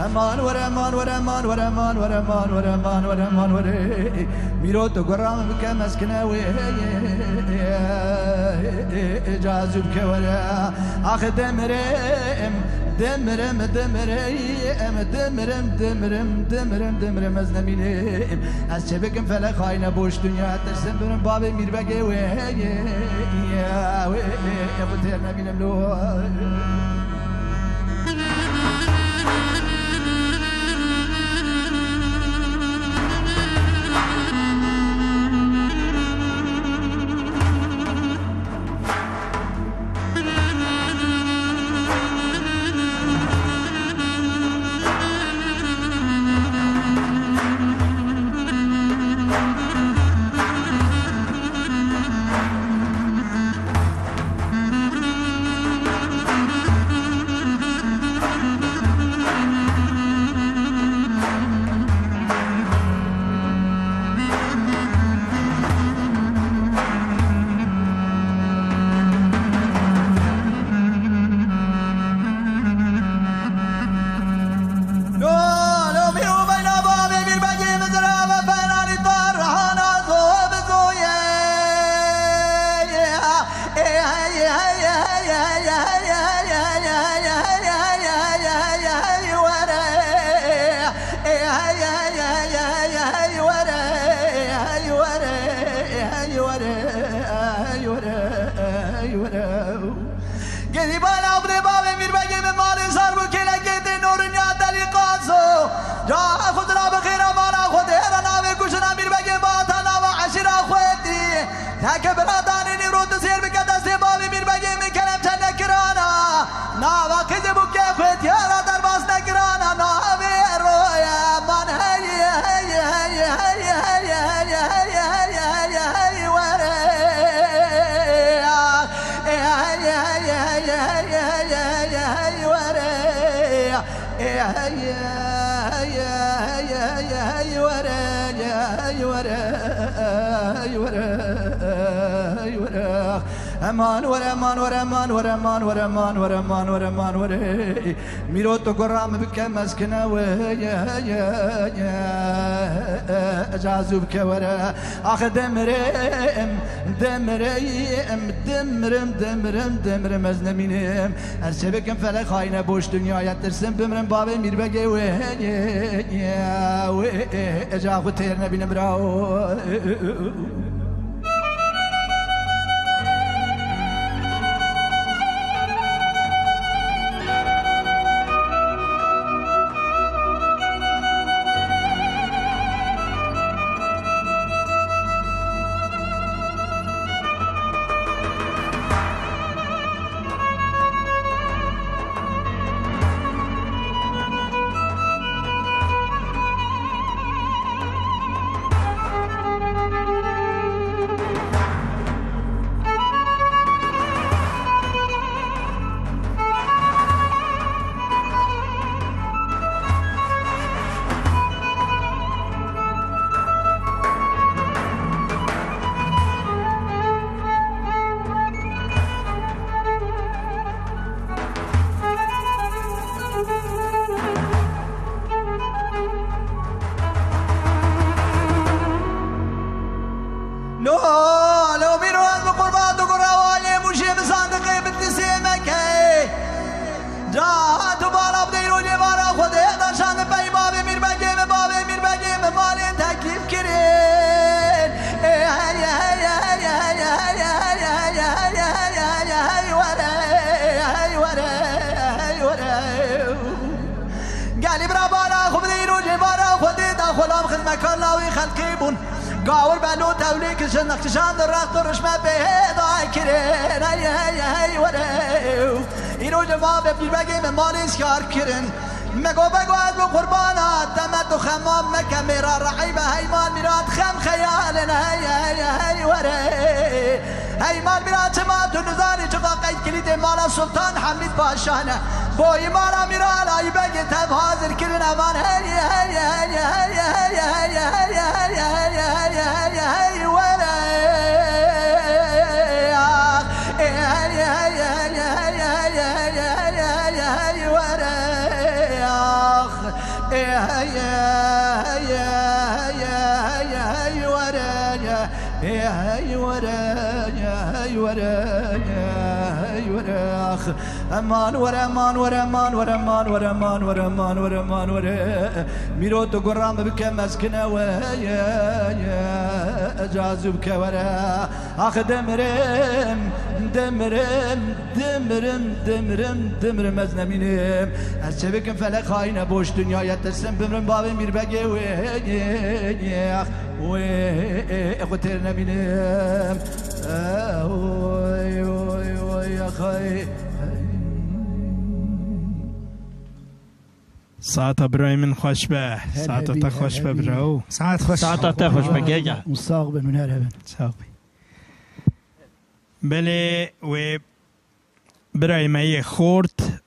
امان ور امان ور امان ور امان ور امان ور امان ور امان ور میرو تو گرام که مسکنه و جازب که ور آخ دمرم دمرم دمرم دمرم دمرم دمرم دمرم از نمینم از چه بکم فلک خاینه بوش دنیا ترسم برم باب میر بگه و بطیر نبینم لو گلی بالا ابر باب میر بگیم مال سر بو کلا گید نور نیا دلی قازو جا خود را بخیر مالا خود را نام کوشنا میر بگیم با تنا و عشرا خودی تک برادانی نیرود سیر بک دست باب میر بگیم کلم چند کرانا نا وقت بو که خود یارا در باز نکرانا نا رویا من هی هی هی هی هی هی هی وره امان ور امان ور امان ور امان ور امان ور امان ور امان ور میرو تو گرام بک مسکنه و جازب که ور آخ دمرم دمرم دمرم دمرم دمرم از نمینم از چه بکم فلک خاینه بوش دنیا ترسم بمرم باب میر بگه و اجاق تیر نبینم راو لو بيرو از بقربات و قروانی موشی بصندقی بتنسی مکه جاهت و بالا بدیرو لیوارا خوده داشان پی باب میر بگیم باب میر بگیم مالی تکلیف کرین قالی برا بالا خوب دیرو لیوارا خوده دا خلام خدمکان لاوی خلقی بون قاور بلو توليك نقشان الرق رشمة بهذا كرين هاي هاي هاي وريو إنو جواب بالباقي من ماليس كار كرين مگو بگو از بو قربانات تمت و خمام مکه میرا رعیبه هیمان میراد خم خیالن هی هی هی وره هیمان میراد چمات و نزانی چقا قید کلید مالا سلطان حمید پاشانه بوی مالا میرا لای بگی تب حاضر کرن امان هی هی هی هی هی هی هی هی هی هی هی وره هی هی هی هی هی هی هی وره هاي ورا هاي ورا هاي ورا امان ورا امان ورا امان ورا امان ورا امان ورا امان ورا امان ورا ميروت قرام بك مسكنه ويا جاذبك ورا اخ دمرم دمرم دمرم دمرم دمرم مزنمینم از چه بکن فلک خاینه بوش دنیایت تسلم بمرم بابی میر بگه ویخ اخوتر نمینم اوی اوی اوی اخوی ساعت برای من خوش به ساعت تا خوش به برو ساعت خوش ساعت تا خوش به گیجا مصاغ به منار هبن ساقی بله و برای ما خورد